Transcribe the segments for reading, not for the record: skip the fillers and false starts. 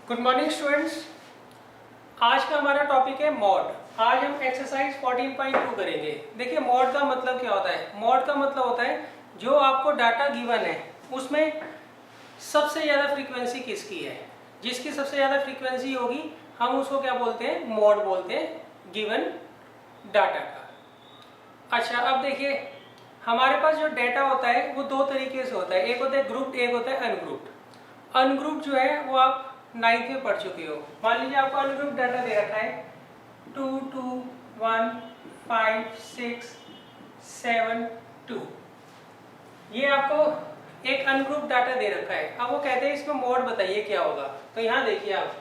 Good morning students. आज का हमारा टॉपिक है मॉड। आज हम एक्सरसाइज 14.2 करेंगे। देखिए मॉड का मतलब क्या होता है। मॉड का मतलब होता है जो आपको डाटा गिवन है उसमें सबसे ज़्यादा फ्रीक्वेंसी किसकी है, जिसकी सबसे ज़्यादा फ्रीक्वेंसी होगी हम उसको क्या बोलते हैं, मॉड बोलते हैं गिवन डाटा का। अच्छा अब देखिए हमारे पास जो डाटा होता है वो दो तरीके से होता है, एक होता है ग्रुप्ड, एक होता है अनग्रुप्ड। अनग्रुप्ड जो है वो आप 9th में पढ़ चुके हो। मान लीजिए आपको अनग्रुप्ड डाटा दे रखा है 2 2 1 5 6 7 2, ये आपको एक अनग्रुप्ड डाटा दे रखा है। अब वो कहते हैं इसमें मोड बताइए क्या होगा। तो यहाँ देखिए आप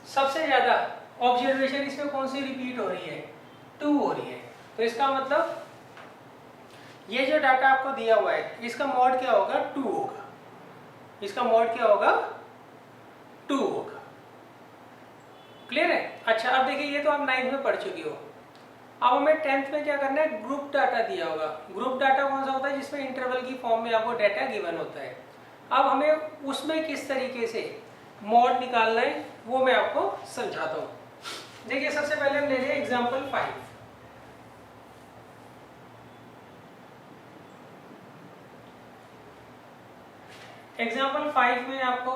सबसे ज्यादा ऑब्जर्वेशन इसमें कौन सी रिपीट हो रही है, 2 हो रही है। तो इसका मतलब ये जो डाटा आपको दिया हुआ है इसका मोड क्या होगा, 2 होगा। इसका मोड क्या होगा, 2 होगा। क्लियर है। अच्छा अब देखिए ये तो आप 9th में पढ़ चुकी हो। अब हमें 10th में क्या करना है, ग्रुप डाटा दिया होगा। ग्रुप डाटा कौन सा होता है, जिसमें इंटरवल की फॉर्म में आपको डाटा गिवन होता है। अब हमें उसमें किस तरीके से मॉड निकालना है वो मैं आपको समझाता हूँ। देखिए सबसे पहले हम ले रहे हैं एग्जाम्पल 5। एग्जाम्पल 5 में आपको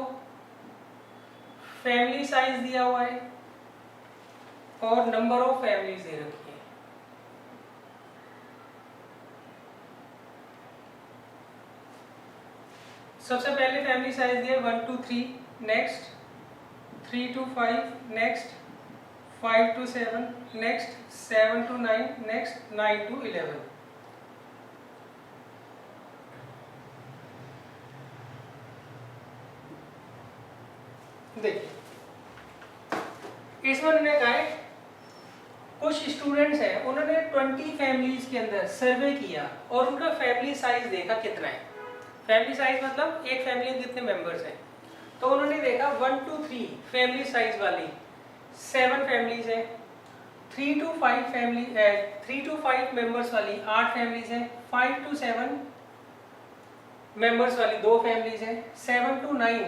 फैमिली साइज दिया हुआ है और नंबर ऑफ फैमिलीज दे रखी है। सबसे पहले फैमिली साइज दिया 1 to 3, next 3 to 5, next 5 to 7, next 7 to 9, next 9 to 11। देखिए इसमें उन्होंने कहा है कुछ स्टूडेंट्स हैं, उन्होंने 20 फैमिलीज के अंदर सर्वे किया और उनका फैमिली साइज देखा कितना है। फैमिली साइज मतलब एक फैमिली में कितने मेंबर्स हैं। तो उन्होंने देखा 1 to 3 फैमिली साइज वाली 7 फैमिलीज हैं, 3 to 5 फैमिली 3 to 5 मेंबर्स वाली 8 फैमिलीज हैं, 5 to 7 मेंबर्स वाली 2 फैमिलीज हैं, 7 to 9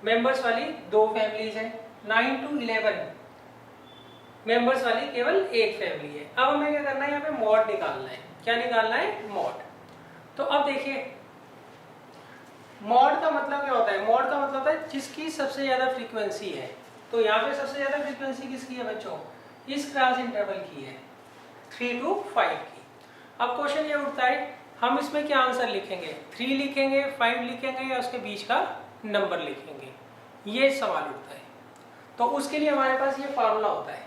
मेंबर्स वाली 2 फैमिलीज हैं, 9 to 11 मेंबर्स वाली केवल एक फैमिली है। अब हमें क्या करना है, यहाँ पे मॉड निकालना है। क्या निकालना है, मॉड। तो अब देखिए मॉड का मतलब क्या होता है, मॉड का मतलब है जिसकी सबसे ज्यादा फ्रीक्वेंसी है। तो यहाँ पे सबसे ज्यादा फ्रीक्वेंसी किसकी है बच्चों, इस क्लास इंटरवल की है 3 to 5 की। अब क्वेश्चन ये उठता है हम इसमें क्या आंसर लिखेंगे, 3 लिखेंगे, 5 लिखेंगे या उसके बीच का नंबर लिखेंगे, ये सवाल उठता है। तो उसके लिए हमारे पास ये फार्मूला होता है।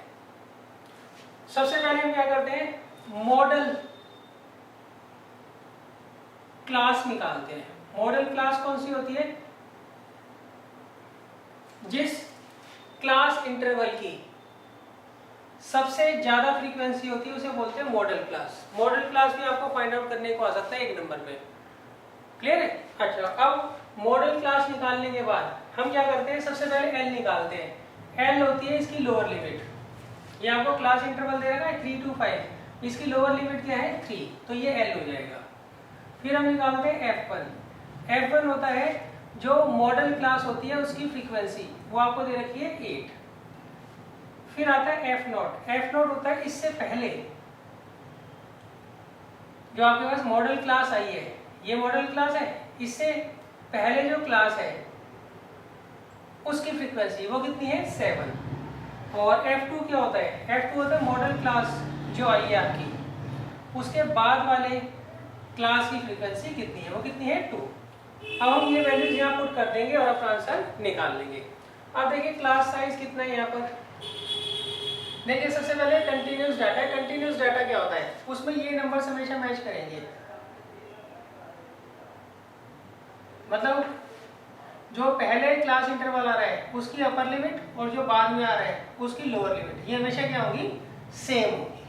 सबसे पहले हम क्या करते हैं, मॉडल क्लास निकालते हैं। मॉडल क्लास कौन सी होती है, जिस क्लास इंटरवल की सबसे ज्यादा फ्रीक्वेंसी होती है उसे बोलते हैं मॉडल क्लास। मॉडल क्लास भी आपको फाइंड आउट करने को आ सकता है 1 नंबर में। क्लियर है। अच्छा अब मॉडल क्लास निकालने के बाद हम क्या करते हैं, सबसे पहले एल निकालते हैं। एल होती है इसकी लोअर लिमिट। ये आपको क्लास इंटरवल दे रखा है 3 to 5, इसकी लोअर लिमिट क्या है 3, तो ये एल हो जाएगा। फिर हम निकालते हैं F1। F1 होता है जो मॉडल क्लास होती है उसकी फ्रीक्वेंसी, वो आपको दे रखी है 8। फिर आता है F0। F0 होता है इससे पहले जो आपके पास मॉडल क्लास आई है, ये मॉडल क्लास है, इससे पहले जो क्लास है उसकी फ्रीक्वेंसी वो कितनी है 7। और F2 क्या होता है, F2 होता है मॉडल क्लास जो आई है आपकी, उसके बाद वाले क्लास की फ्रीक्वेंसी कितनी है, वो कितनी है 2। अब हम ये वैल्यूज यहाँ पुट कर देंगे और अपना आंसर निकाल लेंगे। अब देखिए क्लास साइज कितना है यहाँ पर। देखिए सबसे पहले कंटिन्यूस डाटा है। कंटिन्यूस डाटा क्या होता है, उसमें ये नंबर्स हमेशा मैच करेंगे। मतलब जो पहले क्लास इंटरवल आ रहा है उसकी अपर लिमिट और जो बाद में आ रहा है उसकी लोअर लिमिट, ये हमेशा क्या होगी, सेम होगी।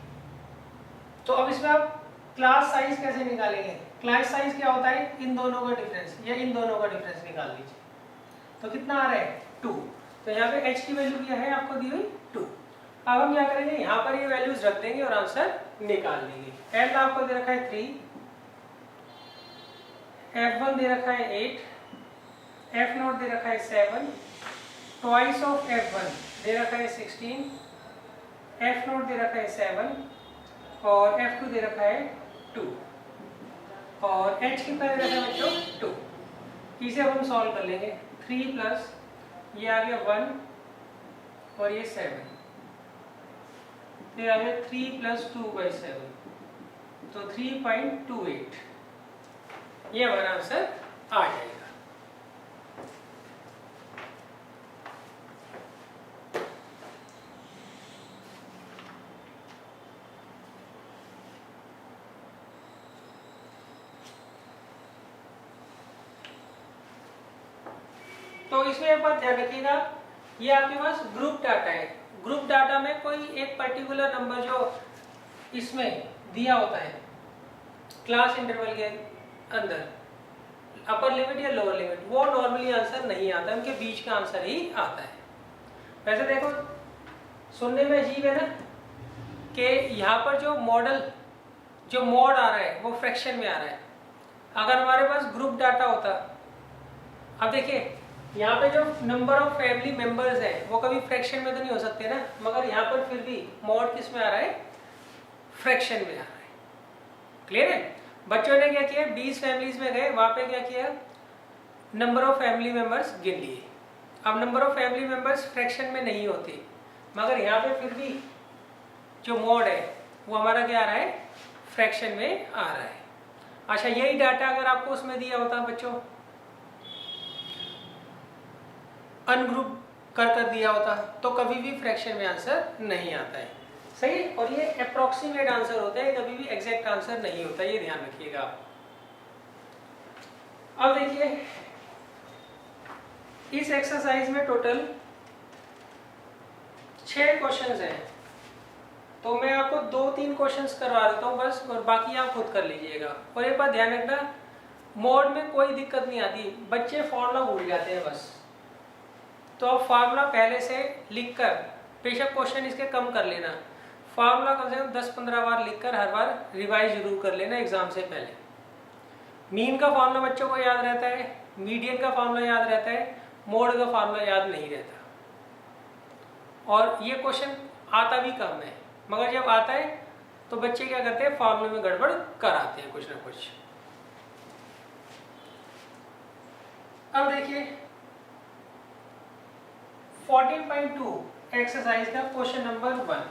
तो अब इसमें आप क्लास साइज कैसे निकालेंगे, क्लास साइज क्या होता है, इन दोनों का डिफरेंस या इन दोनों का डिफरेंस निकाल लीजिए। तो कितना आ रहा है 2। तो यहाँ पे h की वैल्यू क्या है आपको दी हुई 2। अब हम क्या करेंगे, यहाँ पर ये वैल्यूज रख देंगे और आंसर निकाल लेंगे। L आपको दे रखा है 3, F1 दे रखा है 8, एफ नॉट दे रखा है 7, ट्वाइस ऑफ F1 दे रखा है 16, एफ नॉट दे रखा है 7 और F2 दे रखा है 2 और H कितना दे रखा है बच्चों 2। इसे अब हम सॉल्व कर लेंगे। 3 प्लस ये आ गया 1 और ये 7, फिर आ गया 3 प्लस 2/7 तो 3.28, ये हमारा आंसर आ जाएगा। तो इसमें एक बात ध्यान रखिएगा, ये आपके पास ग्रुप डाटा है। ग्रुप डाटा में कोई एक पर्टिकुलर नंबर जो इसमें दिया होता है क्लास इंटरवल के अंदर, अपर लिमिट या लोअर लिमिट, वो नॉर्मली आंसर नहीं आता, उनके बीच का आंसर ही आता है। वैसे देखो सुनने में अजीब है ना कि यहाँ पर जो मोड आ रहा है वो फ्रैक्शन में आ रहा है। अगर हमारे पास ग्रुप डाटा होता, अब देखिए यहाँ पे जो नंबर ऑफ फैमिली मेंबर्स हैं वो कभी फ्रैक्शन में तो नहीं हो सकते ना, मगर यहाँ पर फिर भी मॉड किस में आ रहा है, फ्रैक्शन में आ रहा है। क्लियर है? बच्चों ने क्या किया, 20 फैमिलीज में गए, वहाँ पे क्या किया, नंबर ऑफ फैमिली मेंबर्स गिन लिए। अब number of family members fraction में नहीं होते, मगर यहाँ पे फिर भी जो मॉड है वो हमारा क्या आ रहा है, फ्रैक्शन में आ रहा है। अच्छा, यही डाटा अगर आपको उसमें दिया होता बच्चों, अनग्रुप कर दिया होता, तो कभी भी फ्रैक्शन में आंसर नहीं आता है। सही। और ये अप्रोक्सीमेट आंसर होता है, कभी भी एग्जैक्ट आंसर नहीं होता, ये ध्यान रखिएगा। अब देखिए इस एक्सरसाइज में टोटल 6 क्वेश्चंस हैं, तो मैं आपको 2-3 क्वेश्चंस करवा देता हूँ बस, और बाकी आप खुद कर लीजिएगा। और एक बात ध्यान रखना, मोड में कोई दिक्कत नहीं आती, बच्चे फॉर्मूला भूल जाते हैं बस, तो आप फार्मूला पहले से लिखकर, बेशक क्वेश्चन इसके कम कर लेना, फार्मूला कम से कम 10-15 बार लिखकर हर बार रिवाइज जरूर कर लेना एग्जाम से पहले। मीन का फार्मूला बच्चों को याद रहता है, मीडियन का फार्मूला याद रहता है, मोड का फार्मूला याद नहीं रहता। और ये क्वेश्चन आता भी कम है, मगर जब आता है तो बच्चे क्या करते हैं, फार्मूले में गड़बड़ कराते हैं कुछ ना कुछ। अब देखिए 14.2 एक्सरसाइज का क्वेश्चन नंबर 1।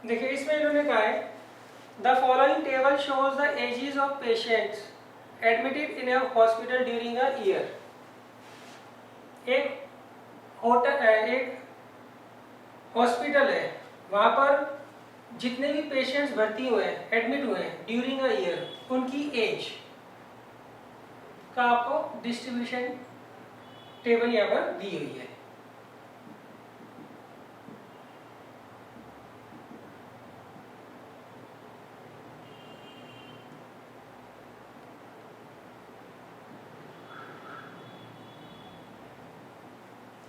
देखिए इसमें इन्होंने कहा है, the following table shows the ages of patients admitted in a hospital during a year. एक हॉस्पिटल है, वहां पर जितने भी पेशेंट्स भर्ती हुए हैं, एडमिट हुए हैं ड्यूरिंग अ ईयर, उनकी एज का आपको डिस्ट्रीब्यूशन टेबल यहाँ पर दी हुई है।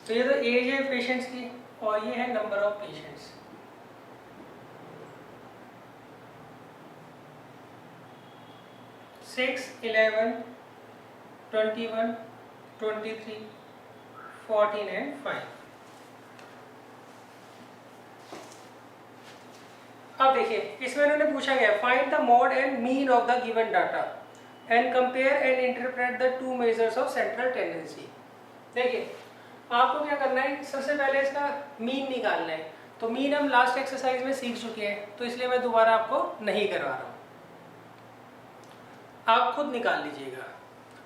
तो ये तो एज है पेशेंट्स की, और ये है number of patients. Six, 11, 21, 23, 14 and 5। अब देखिए इसमें इन्होंने पूछा गया, find the mode and mean of the given data and compare and interpret the 2 measures of central tendency. देखिए आपको क्या करना है, सबसे पहले इसका मीन निकालना है। तो मीन हम लास्ट एक्सरसाइज में सीख चुके हैं, तो इसलिए मैं दोबारा आपको नहीं करवा रहा हूँ, आप खुद निकाल लीजिएगा।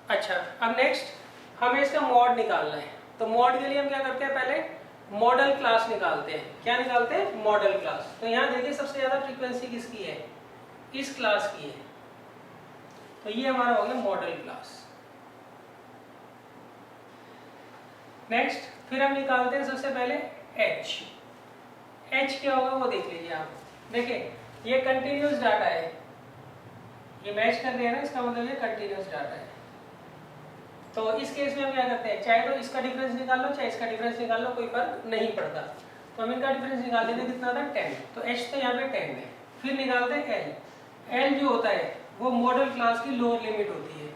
अच्छा, अब नेक्स्ट हमें इसका मॉड निकालना है। तो मॉड के लिए हम क्या करते हैं, पहले मॉडल क्लास निकालते हैं। क्या निकालते हैं, मॉडल क्लास। तो यहाँ देखिए सबसे ज़्यादा फ्रीक्वेंसी किसकी है, इस क्लास की है, तो ये हमारा हो गया मॉडल क्लास। नेक्स्ट फिर हम निकालते हैं सबसे पहले H। H क्या होगा वो देख लीजिए आप। देखिए ये कंटिन्यूस डाटा है, ये मैच कर रहे हैं ना, इसका मतलब ये कंटिन्यूस डाटा है। तो इस केस में हम क्या करते हैं, चाहे तो इसका डिफरेंस निकाल लो चाहे इसका डिफरेंस निकाल लो, कोई फर्क नहीं पड़ता। तो हम इनका डिफरेंस निकाल लेते हैं, कितना था 10, तो h तो यहाँ पे 10 है। फिर निकालते हैं l। l जो होता है वो मॉडल क्लास की लोअर लिमिट होती है,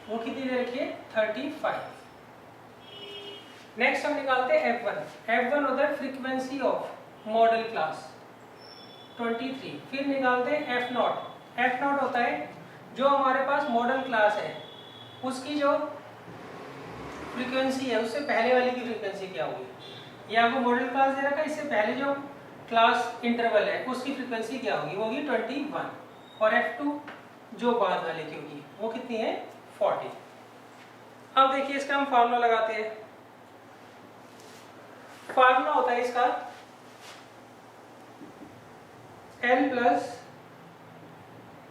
वो कितनी दे रखी है 35। नेक्स्ट हम निकालते हैं f1। f1 होता है फ्रीक्वेंसी ऑफ मॉडल क्लास 23। फिर निकालते हैं f0। f0 होता है जो हमारे पास मॉडल क्लास है उसकी जो फ्रीक्वेंसी है उससे पहले वाली की फ्रीक्वेंसी क्या होगी। ये आपको मॉडल क्लास दे रखा है, इससे पहले जो क्लास इंटरवल है उसकी फ्रीक्वेंसी क्या होगी, वो होगी 21। और f2 जो बाद वाले की होगी वो कितनी है 40। अब देखिए इसका हम फार्मूला लगाते हैं। फार्मूला होता है इसका L plus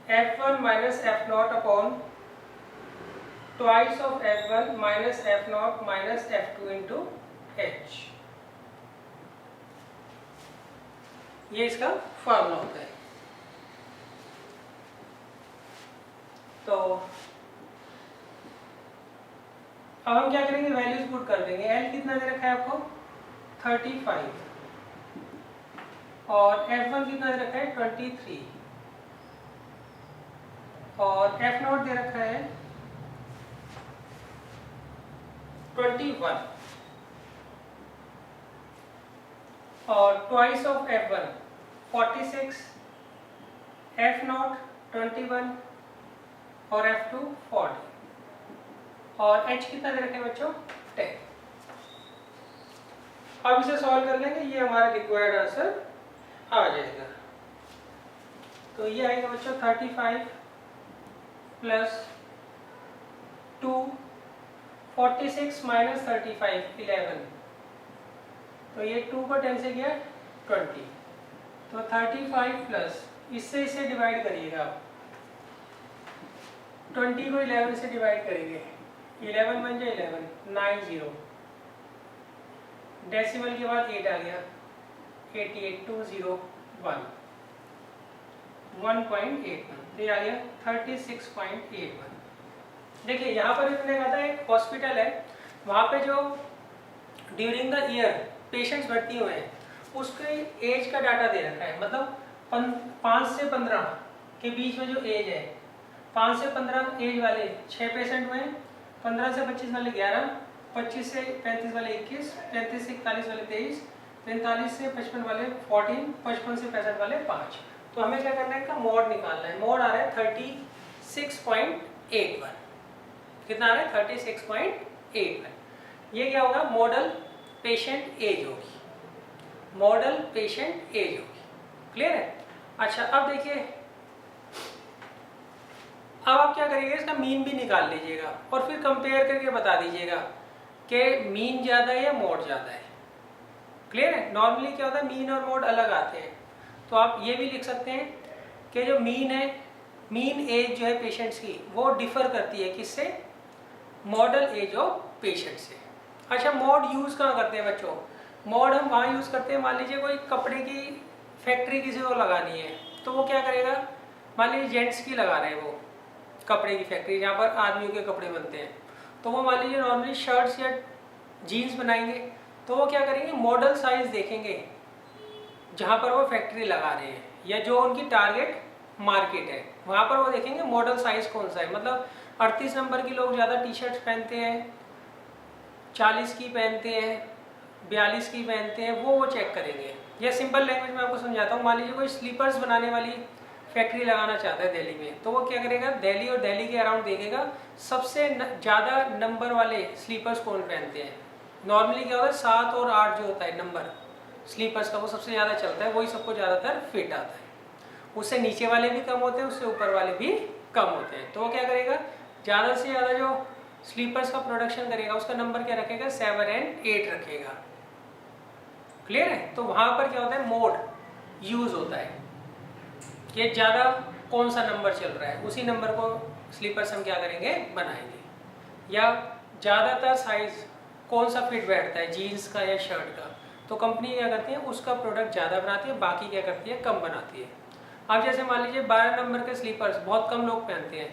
f1 minus f0 upon twice of f1 minus f0 minus f2 into h। ये इसका फार्मूला होता है। तो अब हम क्या करेंगे, वैल्यूज पुट कर देंगे। L कितना दे रखा है आपको 35 और f1 कितना दे रखा है 23 और f0 दे रखा है 21 और ट्वाइस ऑफ f1 46, f0 21 और f2 40 और h कितना दे रखे बच्चों 10। अब इसे सॉल्व कर लेंगे, ये हमारा रिक्वायर्ड आंसर आ जाएगा। तो ये आएगा बच्चों 35 प्लस 2, 46 माइनस 35 11, तो ये 2 को 10 से गया 20, तो 35 प्लस इससे इसे डिवाइड करिएगा आप, 20 को 11 से डिवाइड करेंगे, 11 बन जाए 11, 90, डेसिमल के बाद 8 आ गया, 88, 201, 1.81, ये आ गया 36.81। देखिए यहाँ पर इन्होंने कहा था एक हॉस्पिटल है, वहाँ पे जो ड्यूरिंग द ईयर पेशेंट्स भर्ती हुए हैं उसके एज का डाटा दे रखा है। मतलब 5 से 15 के बीच में जो एज है, 5 से 15 एज वाले 6 पेशेंट हुए, 15 से 25 वाले 11, 25 से 35 वाले 21, 33 से 41 वाले 23, 43 से 55 वाले 14, 55 से 65 वाले 5। तो हमें क्या करना है, इनका मोड निकालना है। मोड आ रहा है 36.81। कितना आ रहा है 36.81। ये क्या होगा, मॉडल पेशेंट एज होगी, मॉडल पेशेंट एज होगी। क्लियर है। अच्छा अब देखिए, अब आप क्या करिएगा, इसका मीन भी निकाल लीजिएगा और फिर कंपेयर करके बता दीजिएगा कि मीन ज़्यादा है या मोड ज़्यादा है। क्लियर है। नॉर्मली क्या होता है, मीन और मोड अलग आते हैं, तो आप ये भी लिख सकते हैं कि जो मीन है, मीन एज जो है पेशेंट्स की वो डिफर करती है किससे, मॉडल एज ऑफ पेशेंट से। अच्छा मोड यूज़ कहाँ करते हैं बच्चों, मोड हम वहाँ यूज़ करते हैं, मान लीजिए कोई कपड़े की फैक्ट्री किसी को लगानी है तो वो क्या करेगा, मान लीजिए जेंट्स की लगा रहे हैं वो कपड़े की फैक्ट्री जहाँ पर आदमियों के कपड़े बनते हैं, तो वो मान लीजिए नॉर्मली शर्ट्स या जीन्स बनाएंगे, तो वो क्या करेंगे, मॉडल साइज देखेंगे जहाँ पर वो फैक्ट्री लगा रहे हैं या जो उनकी टारगेट मार्केट है वहाँ पर वो देखेंगे मॉडल साइज कौन सा है। मतलब 38 नंबर के लोग ज़्यादा टी शर्ट्स पहनते हैं, 40 की पहनते हैं, 42 की पहनते हैं, वो चेक करेंगे। या सिंपल लैंग्वेज में आपको समझाता हूँ, मान लीजिए कोई स्लीपर्स बनाने वाली फैक्ट्री लगाना चाहता है दिल्ली में, तो वो क्या करेगा, दिल्ली और दिल्ली के अराउंड देखेगा सबसे ज़्यादा नंबर वाले स्लीपर्स कौन पहनते हैं। नॉर्मली क्या होता है 7 और 8 जो होता है नंबर स्लीपर्स का वो सबसे ज़्यादा चलता है, वही सबको ज़्यादातर फिट आता है। उससे नीचे वाले भी कम होते हैं, उससे ऊपर वाले भी कम होते हैं। तो वो क्या करेगा, ज़्यादा से ज़्यादा जो स्लीपर्स का प्रोडक्शन करेगा उसका नंबर क्या रखेगा, 7 और 8 रखेगा। क्लियर है। तो वहाँ पर क्या होता है, मोड यूज़ होता है कि ज़्यादा कौन सा नंबर चल रहा है, उसी नंबर को स्लीपर्स हम क्या करेंगे, बनाएंगे। या ज़्यादातर साइज कौन सा फिट बैठता है, जीन्स का या शर्ट का, तो कंपनी क्या करती है उसका प्रोडक्ट ज़्यादा बनाती है, बाकी क्या करती है, कम बनाती है। अब जैसे मान लीजिए 12 नंबर के स्लीपर्स बहुत कम लोग पहनते हैं,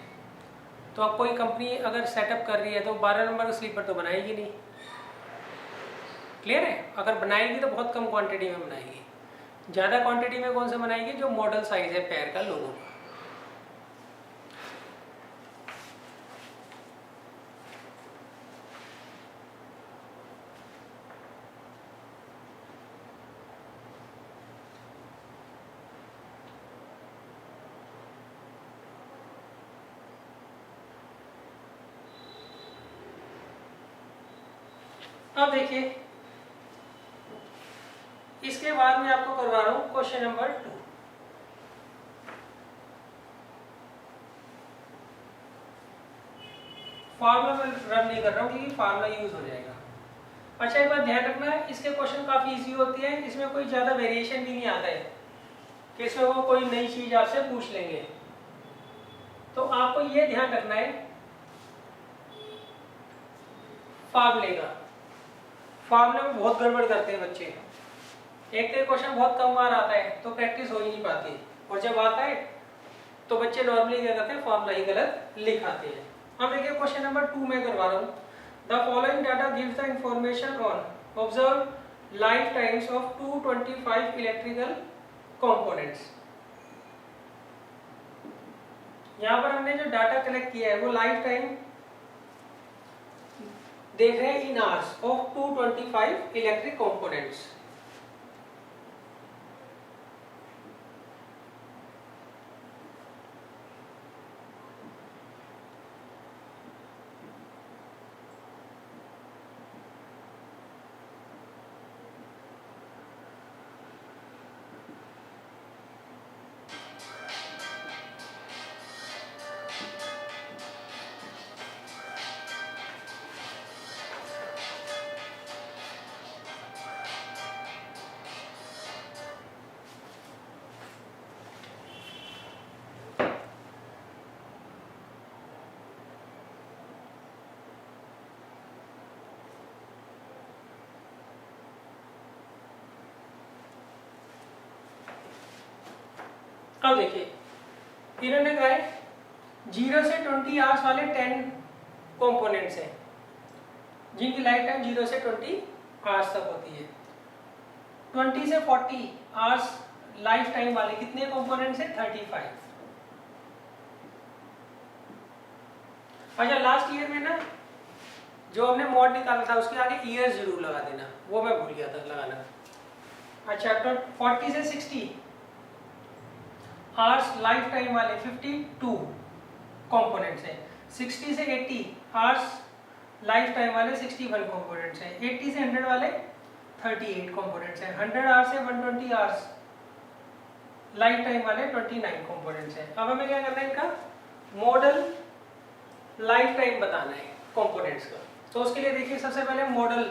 तो अब कोई कंपनी अगर सेटअप कर रही है तो 12 नंबर का स्लीपर तो बनाएगी नहीं। क्लियर है? अगर बनाएगी तो बहुत कम क्वांटिटी में बनाएगी। ज़्यादा क्वांटिटी में कौन सा बनाएगी? जो मॉडल साइज है पैर का लोगों का। अब देखिए, इसके बाद मैं आपको करवा रहा हूं क्वेश्चन नंबर 2। फार्मूला में रन नहीं कर रहा हूं क्योंकि फार्मूला यूज हो जाएगा। अच्छा, एक बात ध्यान रखना है, इसके क्वेश्चन काफी इजी होती है, इसमें कोई ज्यादा वेरिएशन भी नहीं आता है कि इसमें वो कोई नई चीज आपसे पूछ लेंगे। तो आपको ये ध्यान रखना है फार्मूले का। फार्मूले में बहुत गड़बड़ करते हैं बच्चे। एक तो क्वेश्चन बहुत कम बार आता है तो प्रैक्टिस हो ही नहीं पाती, और जब आता है तो बच्चे नॉर्मली क्या करते हैं, फार्मूला ही गलत लिख आते हैं। अब देखिए क्वेश्चन नंबर 2 में करवा रहा हूँ। The following data gives the information on observe life times of 225 electrical components. यहाँ पर हमने जो डाटा कलेक्ट किया है वो लाइफ टाइम देख रहे हैं in hours of 225 electric components. अब देखिए, इन्होंने कहा है 0 से 20 आवर्स वाले 10 कंपोनेंट्स हैं जिनकी लाइफ टाइम 0 से 20 आवर्स तक होती है। 20 से 40 आवर्स लाइफ टाइम वाले कितने कंपोनेंट्स हैं? 35। अच्छा, लास्ट ईयर में ना जो हमने मॉड निकाला था उसके आगे ईयर्स जरूर लगा देना, वो मैं भूल गया था लगाना। अच्छा, तो 40 से 60 आवर्स लाइफ टाइम वाले 52 कंपोनेंट्स हैं। 60 से 80 आवर्स लाइफ टाइम वाले 61 कंपोनेंट्स हैं। 80 से 100 वाले 38 कंपोनेंट्स हैं। 100 आवर्स से 120 आवर्स लाइफ टाइम वाले 29 कंपोनेंट्स हैं। अब हमें क्या करना है, इनका मॉडल लाइफ टाइम बताना है कंपोनेंट्स का। तो उसके लिए देखिए, सबसे पहले मॉडल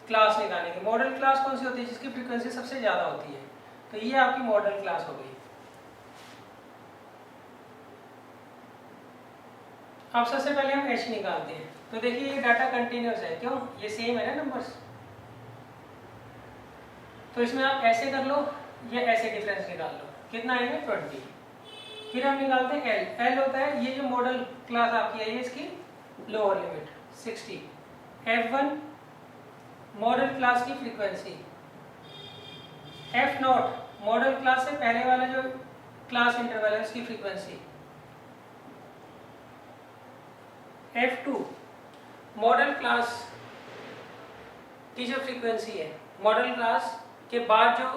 क्लास निकालेंगे। मॉडल क्लास कौन सी होती है? जिसकी फ्रीक्वेंसी सबसे ज्यादा होती है। तो ये आपकी मॉडल क्लास हो गई। अब सबसे पहले हम एच निकालते हैं। तो देखिए ये डाटा कंटिन्यूस है, क्यों? ये सेम है ना नंबर्स। तो इसमें आप ऐसे कर लो या ऐसे डिफरेंस निकाल लो, कितना आएगा? 20। फिर हम निकालते हैं एल। एल होता है ये जो मॉडल क्लास आपकी आई है, इसकी lower limit 60। F1 model class की फ्रीक्वेंसी। F0 मॉडल क्लास से पहले वाला जो क्लास इंटरवल है उसकी फ्रीक्वेंसी। F2 मॉडल क्लास की जो फ्रीक्वेंसी है, मॉडल क्लास के बाद जो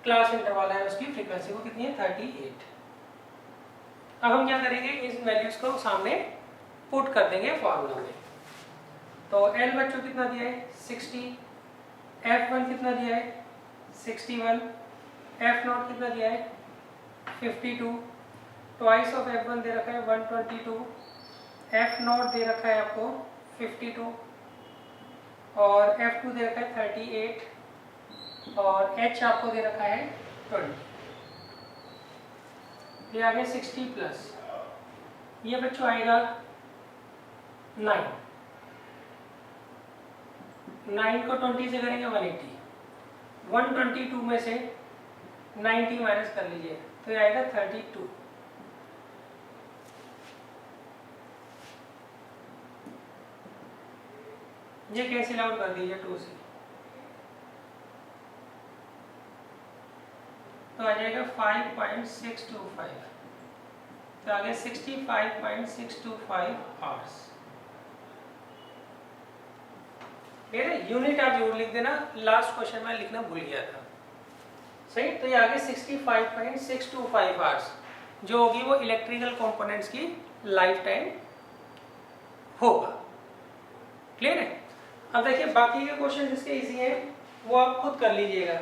क्लास इंटरवल है उसकी फ्रीक्वेंसी, वो कितनी है? 38। अब हम क्या करेंगे, इन वैल्यूज को सामने पुट कर देंगे फॉर्मूला में। तो L बच्चों कितना दिया है? 60। F1 कितना दिया है? 61। F0 कितना दिया है? 52। ट्वाइस ऑफ F1 दे रखा है 122। F0 दे रखा है आपको 52 और F2 दे रखा है 38 और H आपको दे रखा है 20। ये आ गया 60 प्लस, ये बच्चों आएगा 9। 9 को 20 से करेंगे 180। 122 में से 90 माइनस कर लीजिए तो ये आएगा 32। ये कैंसिल आउट कर दीजिए 2 से, तो आ जाएगा 5.625, तो आगे 65.625 आवर्स। मेरे यूनिट आप जरूर लिख देना, लास्ट क्वेश्चन में लिखना भूल गया था। सही, तो ये आगे 65.625 आवर्स जो होगी वो इलेक्ट्रिकल कंपोनेंट्स की लाइफ टाइम होगा। क्लियर है? अब देखिए बाकी के क्वेश्चन जिसके इजी हैं वो आप खुद कर लीजिएगा।